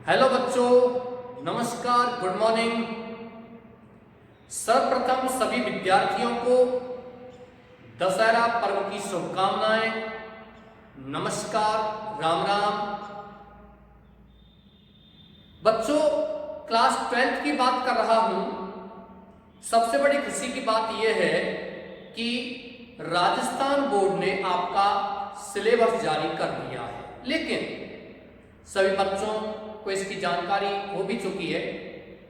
Hello बच्चों, नमस्कार, good morning. सर्वप्रथम सभी विद्यार्थियों को दशहरा पर्व की शुभकामनाएं। नमस्कार, राम राम। बच्चों, क्लास 12th की बात कर रहा हूं। सबसे बड़ी खुशी की बात यह है कि राजस्थान बोर्ड ने आपका सिलेबस जारी कर दिया है, लेकिन सभी बच्चों को इसकी जानकारी हो भी चुकी है,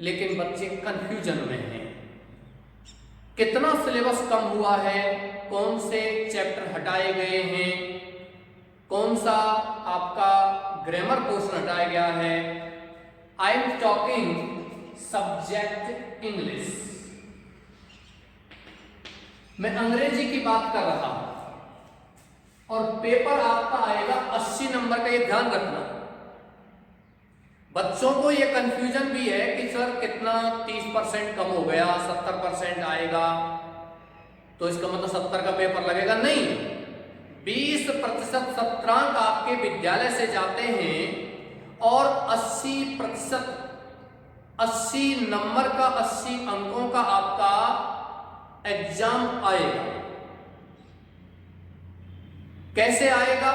लेकिन बच्चे कंफ्यूजन में हैं। कितना सिलेबस कम हुआ है, कौन से चैप्टर हटाए गए हैं, कौन सा आपका ग्रामर पोर्शन हटाया गया है। I am talking subject English. मैं अंग्रेजी की बात कर रहा हूं और पेपर आपका आएगा 80 नंबर का, ये ध्यान रखना। बच्चों को ये कंफ्यूजन भी है कि सर कितना 30% कम हो गया, 70% आएगा, तो इसका मतलब 70 का पेपर लगेगा। नहीं, 20% सत्रांक आपके विद्यालय से जाते हैं और 80% 80 नंबर का 80 अंकों का आपका एग्जाम आएगा। कैसे आएगा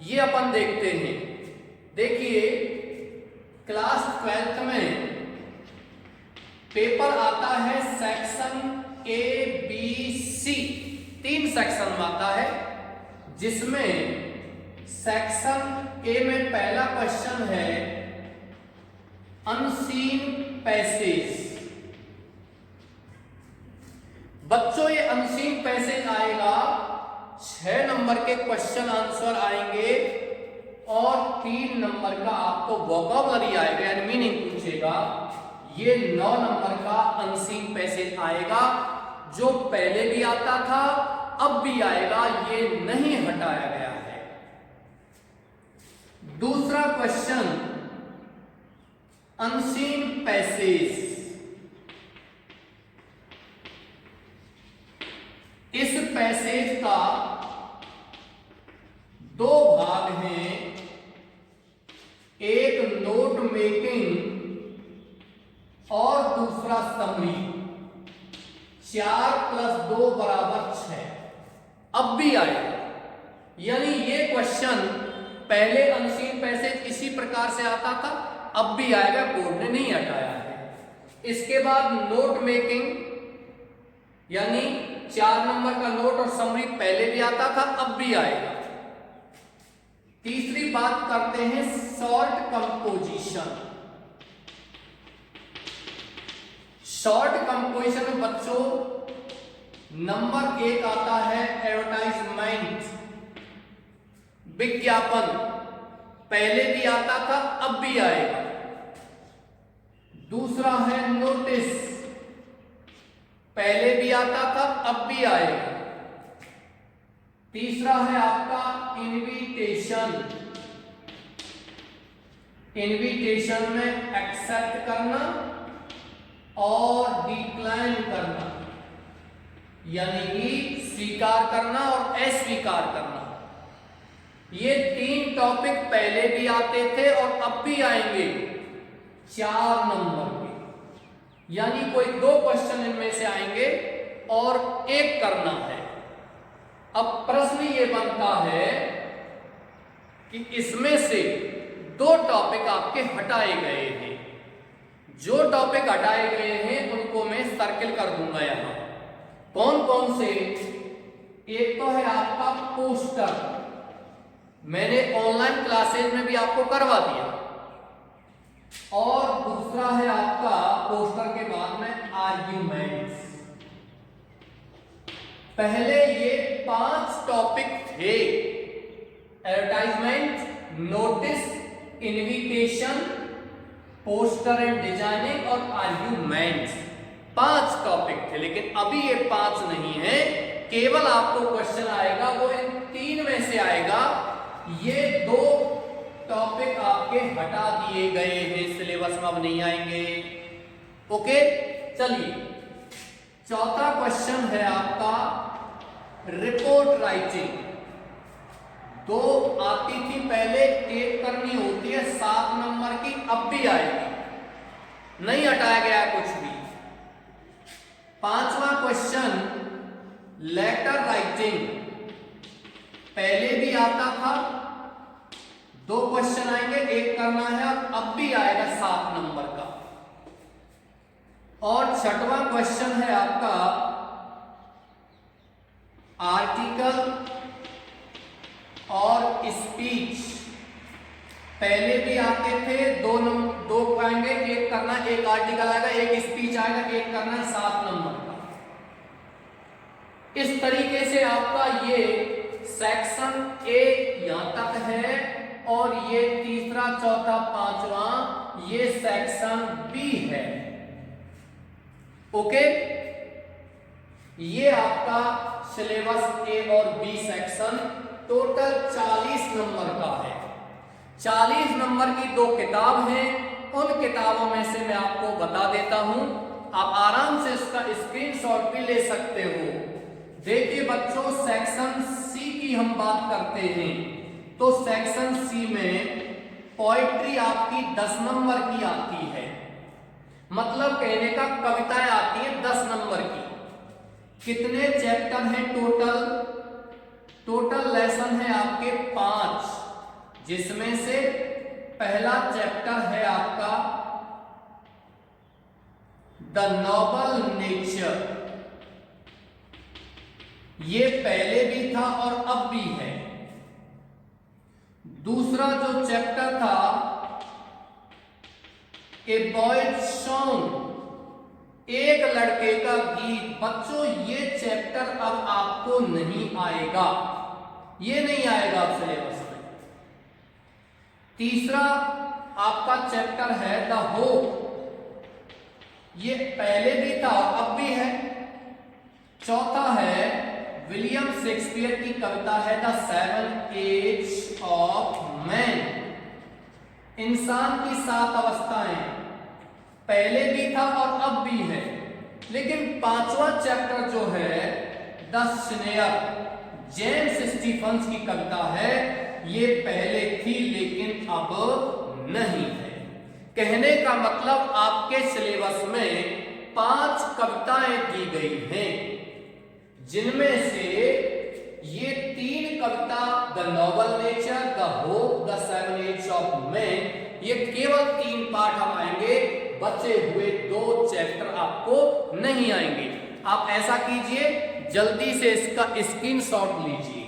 ये अपन देखते हैं। देखिए, क्लास 12th में पेपर आता है section A B C, 3 section में आता है, जिसमें सेक्शन ए में पहला क्वेश्चन है अनसीन पैसेज। बच्चों, ये अनसीन पैसेज आएगा, 6 नंबर के क्वेश्चन आंसर आएंगे और 3 नंबर का आपको वोकैबुलरी आएगा, यानी मीनिंग पूछेगा। ये 9 नंबर का अनसीन पैसेज आएगा, जो पहले भी आता था, अब भी आएगा, ये नहीं हटाया गया है। दूसरा क्वेश्चन अनसीन पैसेज, इस पैसेज का 2 भाग हैं, एक नोट मेकिंग और दूसरा समरी। 4 + 2 = 6। अब भी आएगा, यानी ये क्वेश्चन पहले अनसीन पैसेज इसी प्रकार से आता था, अब भी आएगा, बोर्ड ने नहीं हटाया है। इसके बाद नोट मेकिंग, यानी 4 नंबर का नोट और समरी पहले भी आता था, अब भी आएगा। तीसरी बात करते हैं शॉर्ट कंपोजिशन। शॉर्ट कंपोजिशन में बच्चों नंबर 1 आता है एडवर्टाइजमेंट, विज्ञापन। पहले भी आता था, अब भी आएगा। दूसरा है नोटिस, पहले भी आता था, अब भी आएगा। तीसरा है आपका इनविटेशन। इनविटेशन में एक्सेप्ट करना और डिक्लाइन करना, यानी कि स्वीकार करना और अस्वीकार करना। ये 3 टॉपिक पहले भी आते थे और अब भी आएंगे, 4 नंबर के, यानी कोई 2 क्वेश्चन इनमें से आएंगे और 1 करना है। अब प्रश्न ये बनता है कि इसमें से 2 टॉपिक आपके हटाए गए हैं। जो टॉपिक हटाए गए हैं उनको मैं सर्किल कर दूंगा यहां। कौन कौन से? एक तो है आपका पोस्टर, मैंने ऑनलाइन क्लासेज में भी आपको करवा दिया, और दूसरा है आपका पोस्टर के बाद में आर्ग्यूमेंट्स। पहले ये 5 टॉपिक थे, advertisement, notice, invitation, poster and designing और आर्ग्यूमेंट्स। 5 टॉपिक थे, लेकिन अभी ये 5 नहीं है। केवल आपको क्वेश्चन आएगा वो इन 3 में से आएगा। ये 2 टॉपिक आपके हटा दिए गए हैं, सिलेबस में अब नहीं आएंगे। ओके, चलिए चौथा क्वेश्चन है आपका रिपोर्ट राइटिंग। 2 आती थी पहले, 1 करनी होती है 7 नंबर की, अब भी आएगी, नहीं हटाया गया कुछ भी। पांचवा क्वेश्चन, लेटर राइटिंग पहले भी आता था, 2 क्वेश्चन आएंगे, एक करना है और अब भी आएगा 7 नंबर का। और छठवां क्वेश्चन है आपका आर्टिकल और स्पीच, पहले भी आते थे, 2 आएंगे, एक करना, एक आर्टिकल आएगा, एक स्पीच आएगा, एक करना है 7 नंबर का। इस तरीके से आपका ये सेक्शन 1 यहां तक है और ये तीसरा, चौथा, पांचवा ये सेक्शन बी है। ओके, ये आपका सिलेबस ए और बी सेक्शन टोटल 40 नंबर का है। 40 नंबर की 2 किताब हैं, उन किताबों में से मैं आपको बता देता हूं, आप आराम से इसका स्क्रीनशॉट भी ले सकते हो। देखिए बच्चों, सेक्शन सी की हम बात करते हैं तो सेक्शन सी में पोइट्री आपकी 10 नंबर की आती है, मतलब कहने का कविताएं आती हैं 10 नंबर की। कितने चैप्टर हैं टोटल? टोटल लेसन है आपके 5, जिसमें से पहला चैप्टर है आपका द नोबल नेचर, ये पहले भी था और अब भी है। दूसरा जो चैप्टर था ए बॉयज सॉन्ग, एक लड़के का गीत। बच्चों ये चैप्टर अब आपको नहीं आएगा, ये नहीं आएगा अब सिलेबस में। तीसरा आपका चैप्टर है द होप, ये पहले भी था और अब भी है। चौथा है विलियम शेक्सपियर की कविता है द 7 एज ऑफ मैन, इंसान की 7 अवस्थाएं, पहले भी था और अब भी है। लेकिन 5वां चैप्टर जो है द स्नेयर, जेम्स स्टीफन्स की कविता है, ये पहले थी लेकिन अब नहीं है। कहने का मतलब आपके सिलेबस में 5 कविताएं दी गई हैं, जिनमें से ये 3 कविता the noble nature, the hope, the 7 age of man, ये केवल 3 पार्ट हम आएंगे, बचे हुए 2 चैप्टर आपको नहीं आएंगे। आप ऐसा कीजिए, जल्दी से इसका स्क्रीनशॉट लीजिए,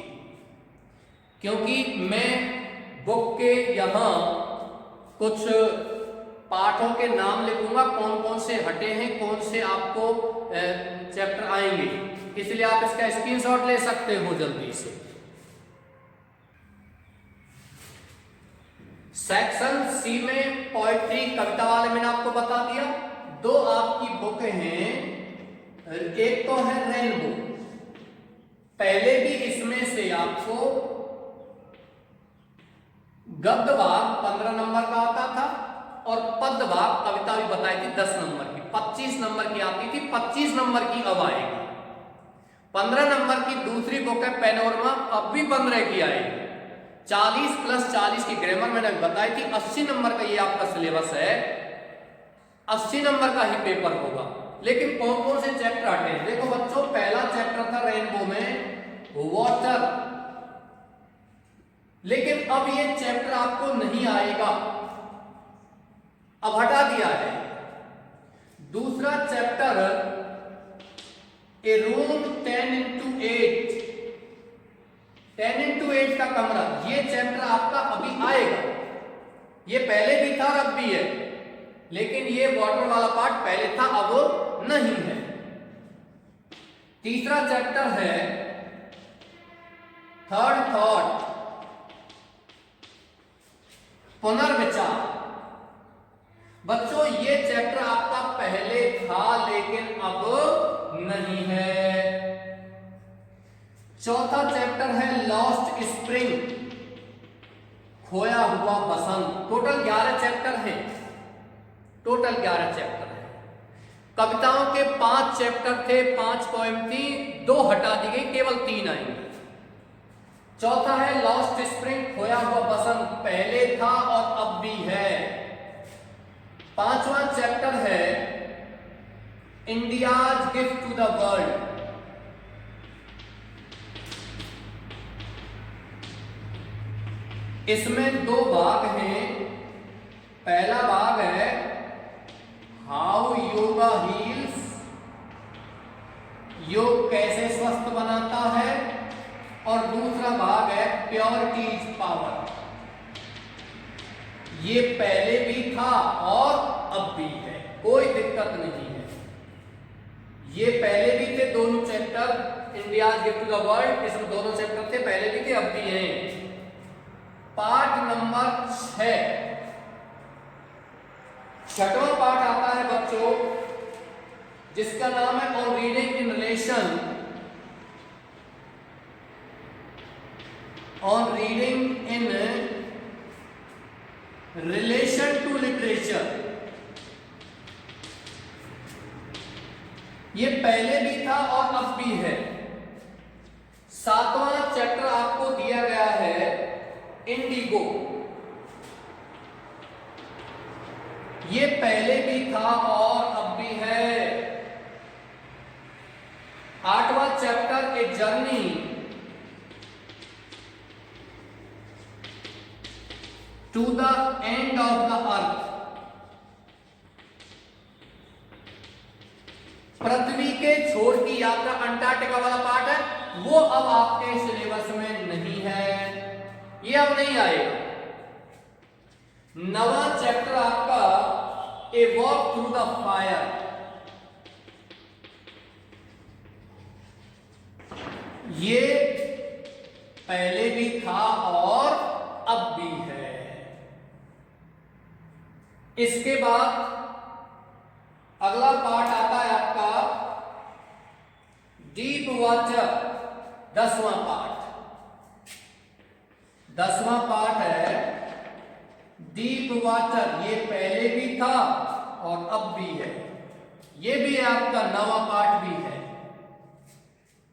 क्योंकि मैं बुक के यहां कुछ पाठों के नाम लिखूंगा, कौन कौन से हटे हैं, कौन से आपको चैप्टर आएंगे, इसलिए आप इसका स्क्रीनशॉट ले सकते हो जल्दी से। सेक्शन सी में पोएट्री कविता वाले मैंने आपको बता दिया। 2 आपकी बुक हैं, एक तो है रेनबो, पहले भी इसमें से आपको गद्य भाग 15 नंबर का आता था और पद्य भाग कविता भी बताई थी 10 नंबर की, 25 नंबर की आती थी, 25 नंबर की अब आएगी। 15 नंबर की दूसरी बुक है पैनोरमा, अब भी 15 की आएगी। 40 + 40 की ग्रामर मैंने बताई थी, 80 नंबर का ये आपका सिलेबस है, 80 नंबर का ही पेपर होगा। लेकिन कौन कौन से चैप्टर हटे हैं? देखो बच्चों, पहला चैप्टर था रेनबो में वाटर, लेकिन अब ये चैप्टर आपको नहीं आएगा, अब हटा दिया है। दूसरा चैप्टर ए रूम 10x8, 10x8 का कमरा, ये चैप्टर आपका अभी आएगा, ये पहले भी था और अब भी है, लेकिन ये वाटर वाला पार्ट पहले था अब नहीं है। तीसरा चैप्टर है थर्ड थॉट, पुनर्विचार। बच्चों ये चैप्टर आपका पहले था लेकिन अब नहीं है। चौथा चैप्टर है लॉस्ट स्प्रिंग, खोया हुआ बसंत। टोटल 11 चैप्टर हैं, टोटल 11 चैप्टर हैं। कविताओं के 5 चैप्टर थे, 5 पोएम थी, 2 हटा दी गई, केवल 3 आएंगे। चौथा है लॉस्ट स्प्रिंग, खोया हुआ बसंत, पहले था और अब भी है। चैप्टर है India's gift to the world. इसमें दो भाग हैं। पहला भाग है हाउ योगा हील्स, योग कैसे स्वस्थ बनाता है, और दूसरा भाग है प्योरिटी इज पावर। ये पहले भी था और अब भी है, कोई दिक्कत नहीं है। ये पहले भी थे दोनों chapter, India gift to the world, इसमें दोनों चैप्टर थे, पहले भी थे अब भी हैं। पार्ट नंबर 6, छठवां पार्ट आता है बच्चों, जिसका नाम है on reading in relation, on reading in relation to literature. ये पहले भी था और अब भी है। 7वां चैप्टर आपको दिया गया है इंडिगो। ये पहले भी था और अब भी है। 8वां chapter a journey to the end of the earth, पृथ्वी के छोर की यात्रा, अंटार्कटिका वाला पार्ट है, वो अब आपके सिलेबस में नहीं है, ये अब नहीं आएगा। 9वां चैप्टर आपका a walk through the fire, ये पहले भी था और अब भी है। इसके बाद अगला पार्ट आता है आपका डीप वाटर, 10वां पार्ट। 10वां पार्ट है डीप वाटर, ये पहले भी था और अब भी है। ये भी आपका 9वां पार्ट भी है।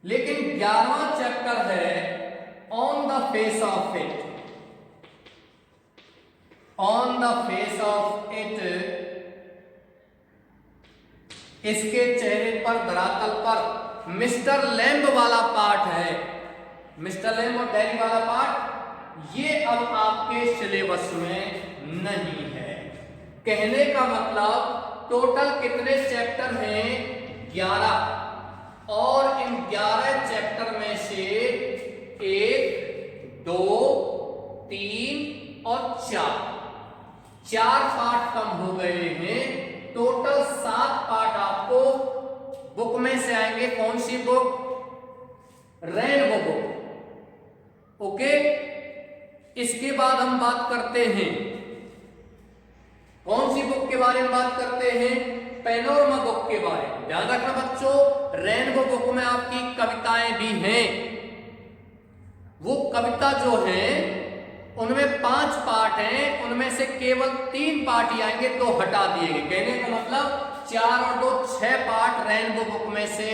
लेकिन 11वां चैप्टर है on the face of it, on the face of it, इसके चेहरे पर, धरातल पर, मिस्टर लैम्ब वाला पार्ट है। मिस्टर लैम्ब और डैनी वाला पार्ट ये अब आपके सिलेबस में नहीं है। कहने का मतलब टोटल कितने चैप्टर हैं? 11, और इन 11 चैप्टर में से 1, 2, 3 और 4 पार्ट कम हो गए हैं। टोटल 7 पार्ट आपको बुक में से आएंगे। कौन सी बुक? Rainbow book. ओके, इसके बाद हम बात करते हैं, कौन सी बुक के बारे में बात करते हैं? पैनोरमा बुक के बारे में। ध्यान रखना बच्चों, रेनबो बुक में आपकी कविताएं भी हैं। वो कविता जो है उनमें 5 पार्ट हैं, उनमें से केवल 3 पार्ट ही आएंगे, 2 हटा दिए गए। कहने का मतलब 4 और 2 6 पार्ट रेनबो बुक में से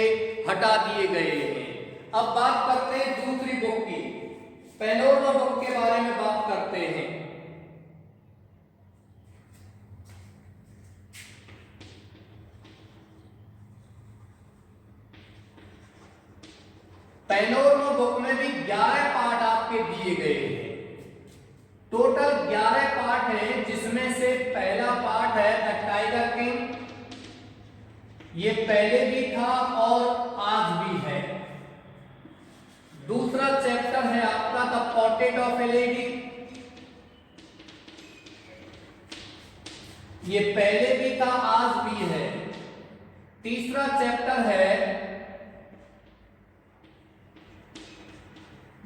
हटा दिए गए हैं। अब बात करते हैं दूसरी बुक की, पैनोरमा बुक के बारे में बात करते हैं। पैनोरमा बुक में भी 11 पार्ट आपके दिए गए हैं। टोटल 11 पार्ट हैं, जिसमें से पहला पार्ट है द टाइगर किंग, ये पहले भी था और आज भी है। दूसरा चैप्टर है आपका the portrait of A lady, ये पहले भी था आज भी है। तीसरा चैप्टर है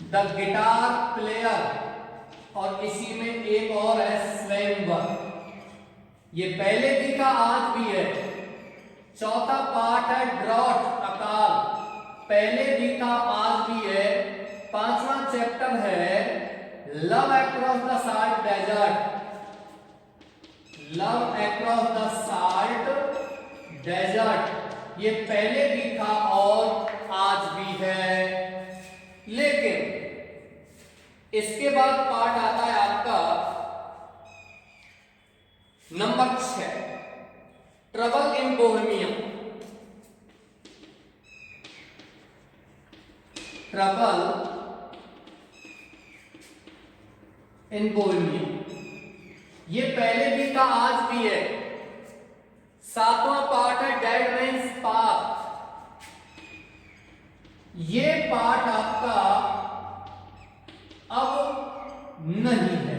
द गिटार प्लेयर, और इसी में एक और है स्वयंवर, ये पहले भी था आज भी है। चौथा पार्ट है ड्रॉट, अकाल, पहले भी था आज भी है। 5वां चैप्टर है love across the salt desert, love across the salt desert, ये पहले भी था और आज भी है। लेकिन इसके बाद पार्ट आता है आपका number 6, trouble in Bohemia, trouble in Bohemia, ये पहले भी था आज भी है। सातवां पार्ट है डेड मैन्स पाथ, ये पार्ट आपका अब नहीं है।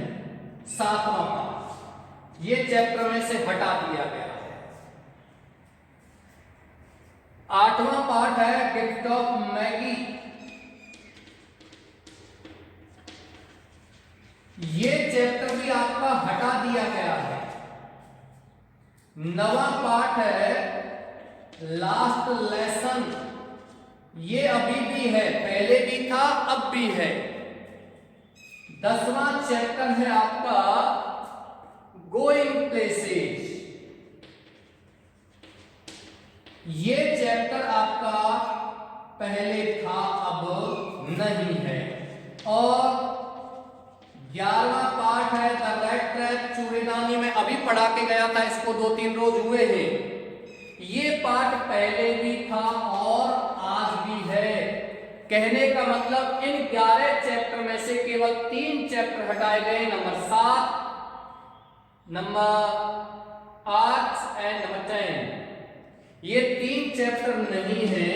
सातवां पार्ट ये चैप्टर में से हटा दिया गया है। आठवां पार्ट है गिफ्ट ऑफ मैगी, ये चैप्टर भी आपका हटा दिया गया है। नवां पार्ट है लास्ट लेसन, ये अभी भी है, पहले भी था अब भी है। 10वां चैप्टर है आपका गोइंग प्लेसेस, ये चैप्टर आपका पहले था अब नहीं है। और 11वां पार्ट है द रेड ट्रैप, चूहेदानी में अभी पढ़ा के गया था, इसको 2-3 रोज हुए हैं। ये पार्ट पहले भी था और आज भी है। कहने का मतलब इन 11 चैप्टर में से केवल 3 चैप्टर हटाए गए, नंबर 7, नंबर 8 एंड नंबर 10। ये 3 चैप्टर नहीं है।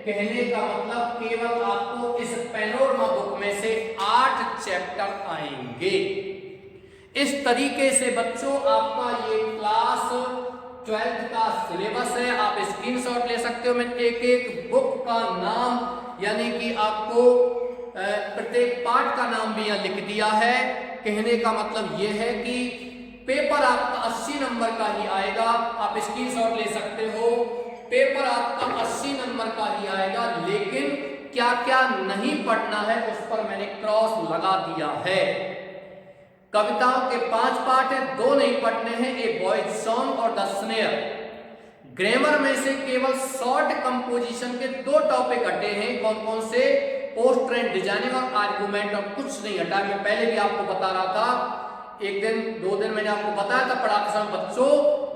कहने का मतलब केवल आपको इस पैनोरमा बुक में से 8 चैप्टर आएंगे। इस तरीके से बच्चों आपका ये क्लास 12th का सिलेबस है। आप स्क्रीनशॉट ले सकते हो। मैंने एक एक बुक का नाम यानी कि आपको प्रत्येक पार्ट का नाम भी यहाँ लिख दिया है। कहने का मतलब ये है कि पेपर आपका 80 नंबर का ही आएगा। आप स्क्रीनशॉट ले सकते हो। पेपर आपका 80 नंबर का ही आएगा, लेकिन क्या क्या नहीं पढ़ना है उस पर मैंने क्रॉस लगा दिया है। कविताओं के 5 पार्ट है, 2 नहीं पढ़ने हैं, ए बॉयज सॉन्ग और द स्नेयर। ग्रामर में से केवल शॉर्ट कंपोजिशन के 2 टॉपिक हटे हैं। कौन कौन से? पोस्ट ट्रेंड डिजाइनिंग और आर्गुमेंट, और कुछ नहीं हटा। मैं पहले भी आपको बता रहा था, एक दिन 2 दिन मैंने आपको बताया था पढ़ाते समय, बच्चों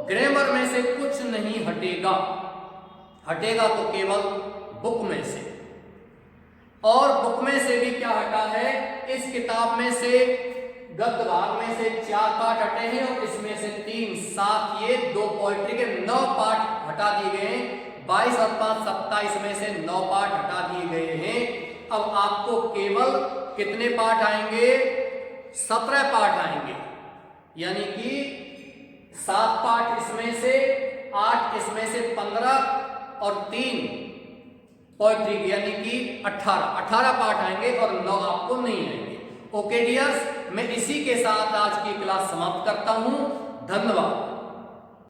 ग्रामर में से कुछ नहीं हटेगा। हटेगा तो केवल बुक में से। और बुक में से भी क्या हटा है? इस किताब में से गद्य भाग में से 4 पार्ट हटे हैं और इसमें से 3, 7 ये 2 पोएट्री के 9 पार्ट हटा दिए गए हैं। 22 और 5 27 में से 9 पार्ट हटा दिए गए हैं। अब आपको केवल कितने पार्ट आएंगे? 17 पार्ट आएंगे, यानी कि 7 पार्ट इसमें से, 8 इसमें से, 15 और 3 पोएट्री की, यानी कि 18 पार्ट आएंगे और 9 आपको नहीं आएंगे। ओके डियर्स, मैं इसी के साथ आज की क्लास समाप्त करता हूं। धन्यवाद।